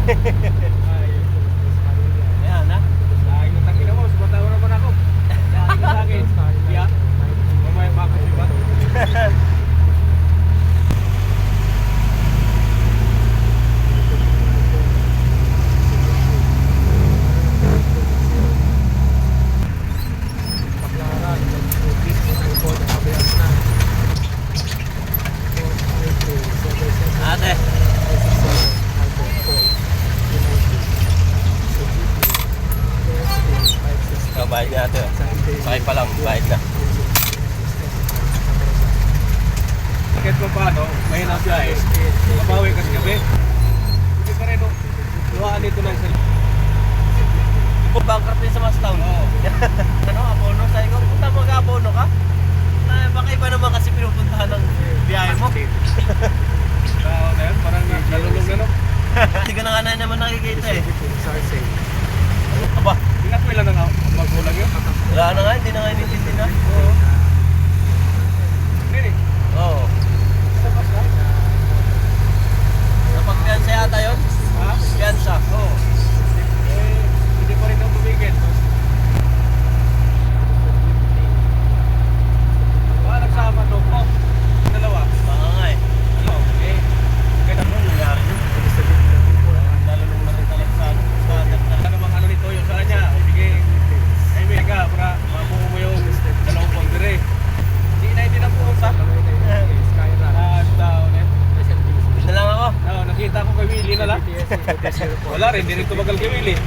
Ayan na. Lagi ng tangina mo, sumatawa naman ako. Lagi ka sa akin. Kaya, mamaya makasibat. Ate. Oh, bayad na ate. Sakay pa lang, bayad na. Kahit pa paano, mahina siya eh. Mabawi kasi kami. Hindi pa rin, no? Luhaan nito ng cellphone. Bankrupt din sa Maslao. Oo. Ano, abono? Sabi ko, punta mag-abono ka? Baka iba naman kasi pinupuntahan ng biyahe mo. Tao na yun, parang nalulong na, no? Hindi ka na nga naman nakikita eh. Aba, Inak mo ilan na magkulang yun? wala na nga, hindi na nga inintindi na. Oo. Hindi eh. Oo. Sabas na? Napag-piansa yata yun? Ha? Piansa. Oo. Eh, hindi pa rin ako tumigil. Nagsama to po. Dalawa. Baka nga eh. Ano? Eh, kaya Ano nangyari yun? Nalulong na rin talaga sa ano. Sa ano bang ano nito yung sa kanya? Ibigay. Ay, may ka, para mabuo mo yung dalawang pagdire. Hindi na pumunta. Lahat daw, net. Yun na lang ako. Oo, nakita ko kay Willie na lang. Wala rin, hindi rin tumagal kay Willie.